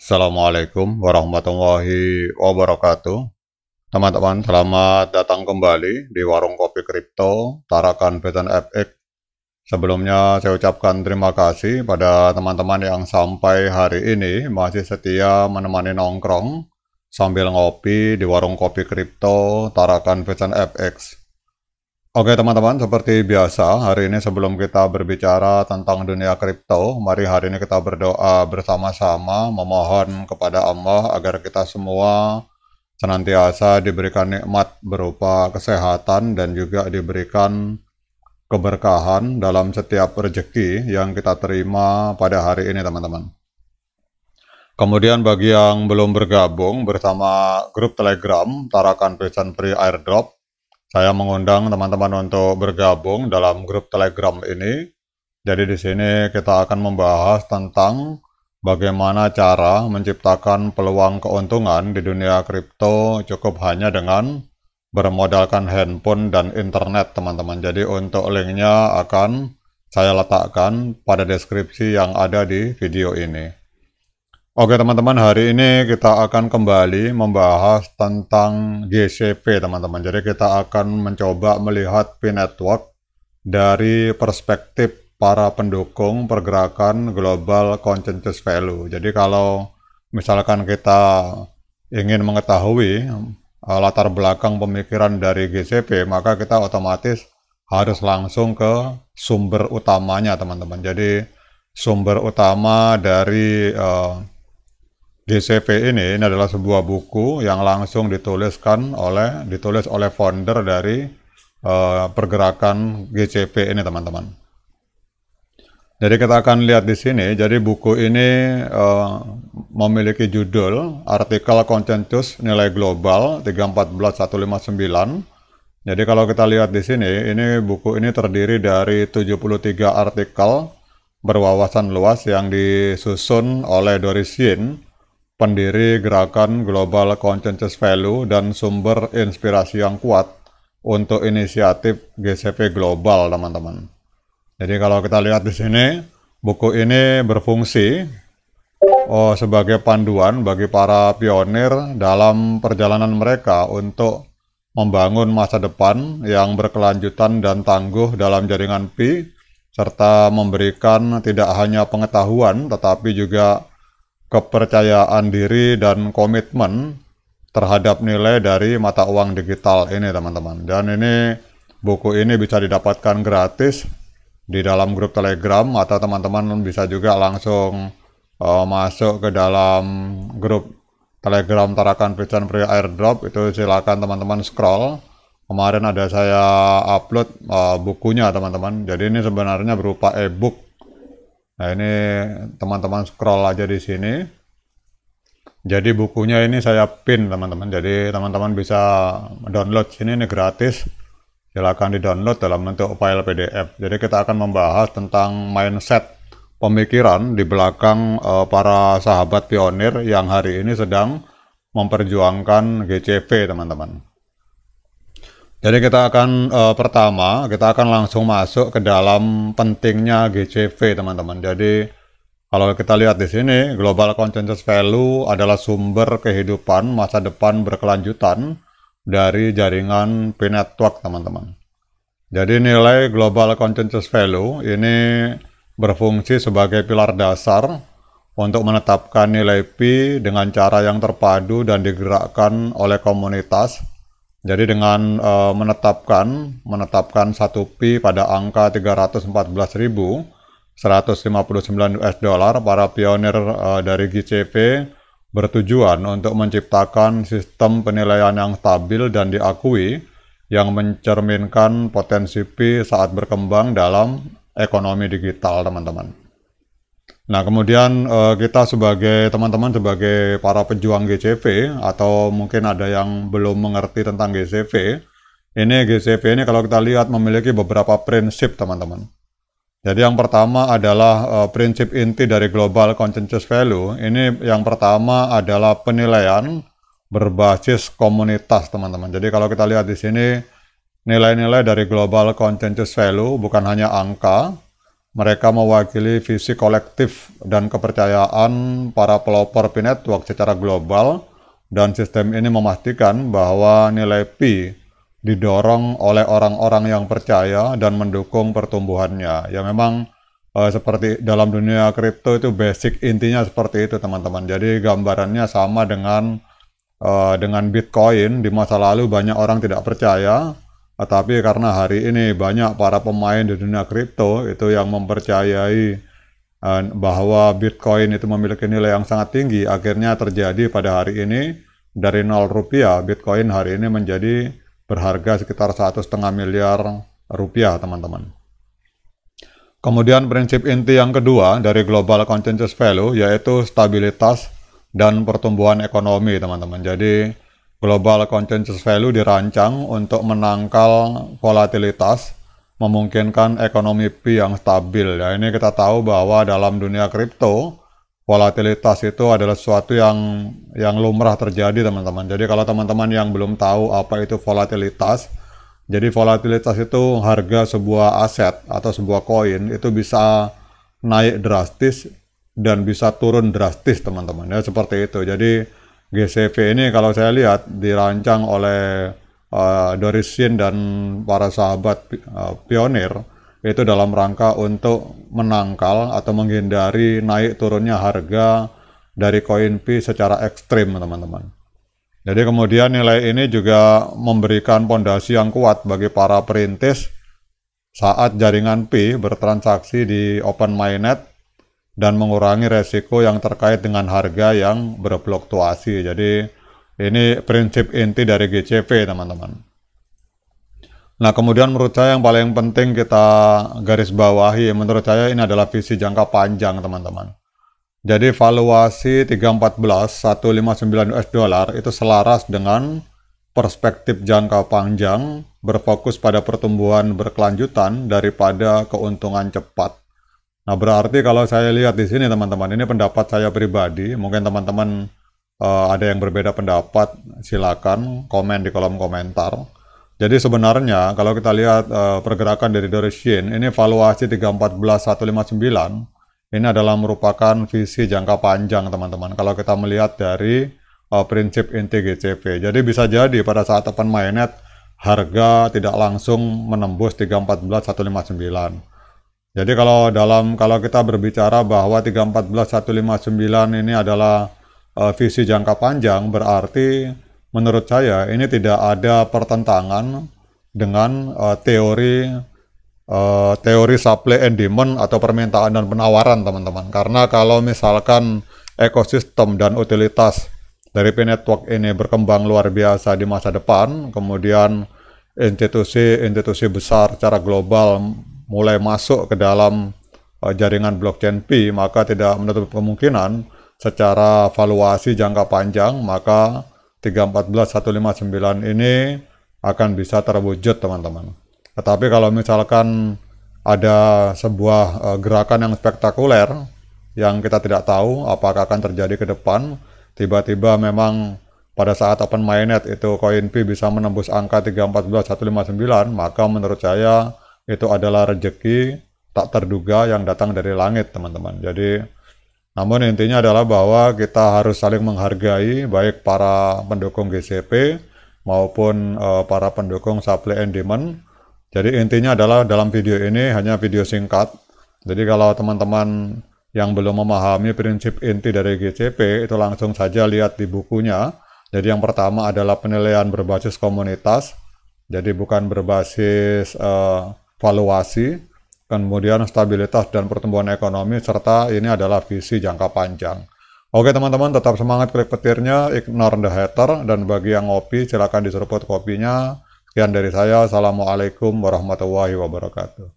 Assalamualaikum warahmatullahi wabarakatuh. Teman-teman, selamat datang kembali di Warung Kopi Kripto Tarakan Beten FX. Sebelumnya saya ucapkan terima kasih pada teman-teman yang sampai hari ini masih setia menemani nongkrong sambil ngopi di Warung Kopi Kripto Tarakan Beten FX. Oke teman-teman, seperti biasa, hari ini sebelum kita berbicara tentang dunia kripto, mari hari ini kita berdoa bersama-sama memohon kepada Allah agar kita semua senantiasa diberikan nikmat berupa kesehatan dan juga diberikan keberkahan dalam setiap rezeki yang kita terima pada hari ini teman-teman. Kemudian bagi yang belum bergabung bersama grup Telegram Tarakan Pesan Free Airdrop, saya mengundang teman-teman untuk bergabung dalam grup Telegram ini. Jadi di sini kita akan membahas tentang bagaimana cara menciptakan peluang keuntungan di dunia kripto cukup hanya dengan bermodalkan handphone dan internet, teman-teman. Jadi untuk linknya akan saya letakkan pada deskripsi yang ada di video ini. Oke teman-teman, hari ini kita akan kembali membahas tentang GCP teman-teman. Jadi kita akan mencoba melihat P-Network dari perspektif para pendukung pergerakan global consensus value. Jadi kalau misalkan kita ingin mengetahui latar belakang pemikiran dari GCP, maka kita otomatis harus langsung ke sumber utamanya teman-teman. Jadi sumber utama dari GCP ini adalah sebuah buku yang langsung ditulis oleh founder dari pergerakan GCP ini teman-teman. Jadi kita akan lihat di sini. Jadi buku ini memiliki judul artikel konsensus nilai global 314159. Jadi kalau kita lihat di sini, ini buku ini terdiri dari 73 artikel berwawasan luas yang disusun oleh Doris Yin, pendiri gerakan Global Consensus Value dan sumber inspirasi yang kuat untuk inisiatif GCP Global, teman-teman. Jadi kalau kita lihat di sini, buku ini berfungsi sebagai panduan bagi para pionir dalam perjalanan mereka untuk membangun masa depan yang berkelanjutan dan tangguh dalam jaringan Pi, serta memberikan tidak hanya pengetahuan, tetapi juga kepercayaan diri dan komitmen terhadap nilai dari mata uang digital ini teman-teman. Dan ini buku ini bisa didapatkan gratis di dalam grup Telegram, atau teman-teman bisa juga langsung masuk ke dalam grup Telegram Tarakan Pesan Free Airdrop. Itu silakan teman-teman scroll. Kemarin ada saya upload bukunya teman-teman. Jadi ini sebenarnya berupa e-book. Nah ini teman-teman scroll aja di sini. Jadi bukunya ini saya pin teman-teman. Jadi teman-teman bisa download sini, ini gratis. Silakan di-download dalam bentuk file PDF. Jadi kita akan membahas tentang mindset pemikiran di belakang para sahabat pionir yang hari ini sedang memperjuangkan GCP teman-teman. Jadi kita akan pertama kita akan langsung masuk ke dalam pentingnya GCV teman-teman. Jadi kalau kita lihat di sini, Global Consensus Value adalah sumber kehidupan masa depan berkelanjutan dari jaringan P-Network teman-teman. Jadi nilai Global Consensus Value ini berfungsi sebagai pilar dasar untuk menetapkan nilai Pi dengan cara yang terpadu dan digerakkan oleh komunitas. Jadi dengan menetapkan 1 Pi pada angka 314.159 US dollar, para pionir dari GCP bertujuan untuk menciptakan sistem penilaian yang stabil dan diakui yang mencerminkan potensi Pi saat berkembang dalam ekonomi digital, teman-teman. Nah, kemudian kita sebagai teman-teman, sebagai para pejuang GCV, atau mungkin ada yang belum mengerti tentang GCV, ini GCV ini kalau kita lihat memiliki beberapa prinsip, teman-teman. Jadi yang pertama adalah prinsip inti dari Global Consensus Value. Ini yang pertama adalah penilaian berbasis komunitas, teman-teman. Jadi kalau kita lihat di sini, nilai-nilai dari Global Consensus Value bukan hanya angka, Mereka mewakili visi kolektif dan kepercayaan para pelopor Pi Network secara global, dan sistem ini memastikan bahwa nilai Pi didorong oleh orang-orang yang percaya dan mendukung pertumbuhannya. Ya memang seperti dalam dunia kripto itu basic intinya seperti itu teman-teman. Jadi gambarannya sama dengan Bitcoin. Di masa lalu banyak orang tidak percaya, tapi karena hari ini banyak para pemain di dunia kripto itu yang mempercayai bahwa Bitcoin itu memiliki nilai yang sangat tinggi, akhirnya terjadi pada hari ini dari 0 rupiah, Bitcoin hari ini menjadi berharga sekitar 1,5 miliar rupiah teman-teman. Kemudian prinsip inti yang kedua dari Global Consensus Value yaitu stabilitas dan pertumbuhan ekonomi teman-teman. Jadi Global Consensus Value dirancang untuk menangkal volatilitas, memungkinkan ekonomi Pi yang stabil. Ya, ini kita tahu bahwa dalam dunia kripto, volatilitas itu adalah sesuatu yang lumrah terjadi teman-teman. Jadi kalau teman-teman yang belum tahu apa itu volatilitas, jadi volatilitas itu harga sebuah aset atau sebuah koin itu bisa naik drastis dan bisa turun drastis teman-teman. Ya seperti itu. Jadi GCV ini kalau saya lihat dirancang oleh Doris Yin dan para sahabat pionir itu dalam rangka untuk menangkal atau menghindari naik turunnya harga dari koin Pi secara ekstrim teman-teman. Jadi kemudian nilai ini juga memberikan fondasi yang kuat bagi para perintis saat jaringan Pi bertransaksi di open mainnet dan mengurangi resiko yang terkait dengan harga yang berfluktuasi. Jadi ini prinsip inti dari GCV teman-teman. Nah kemudian menurut saya yang paling penting kita garis bawahi, menurut saya ini adalah visi jangka panjang teman-teman. Jadi valuasi 314 159 US dollar itu selaras dengan perspektif jangka panjang, berfokus pada pertumbuhan berkelanjutan daripada keuntungan cepat. Nah, berarti kalau saya lihat di sini teman-teman, ini pendapat saya pribadi, mungkin teman-teman ada yang berbeda pendapat, silakan komen di kolom komentar. Jadi sebenarnya kalau kita lihat pergerakan dari Doris Yin, ini valuasi 314.159, ini adalah merupakan visi jangka panjang teman-teman. Kalau kita melihat dari prinsip inti GCV, jadi bisa jadi pada saat open mainnet harga tidak langsung menembus 314.159. Jadi kalau kita berbicara bahwa 314.159 ini adalah visi jangka panjang, berarti menurut saya ini tidak ada pertentangan dengan teori supply and demand atau permintaan dan penawaran teman-teman. Karena kalau misalkan ekosistem dan utilitas dari Pi Network ini berkembang luar biasa di masa depan, kemudian institusi besar secara global mulai masuk ke dalam jaringan blockchain Pi, maka tidak menutup kemungkinan secara valuasi jangka panjang, maka 314.159 ini akan bisa terwujud teman-teman. Tetapi kalau misalkan ada sebuah gerakan yang spektakuler yang kita tidak tahu apakah akan terjadi ke depan, tiba-tiba memang pada saat open mainnet itu koin Pi bisa menembus angka 314.159, maka menurut saya itu adalah rezeki tak terduga yang datang dari langit teman-teman. Jadi namun intinya adalah bahwa kita harus saling menghargai baik para pendukung GCP maupun para pendukung supply and demand. Jadi intinya adalah dalam video ini hanya video singkat. Jadi kalau teman-teman yang belum memahami prinsip inti dari GCP itu langsung saja lihat di bukunya. Jadi yang pertama adalah penilaian berbasis komunitas. Jadi bukan berbasis valuasi, kemudian stabilitas dan pertumbuhan ekonomi, serta ini adalah visi jangka panjang. Oke teman-teman, tetap semangat klik petirnya, ignore the hater, dan bagi yang ngopi silakan diseruput kopinya. Sekian dari saya, assalamualaikum warahmatullahi wabarakatuh.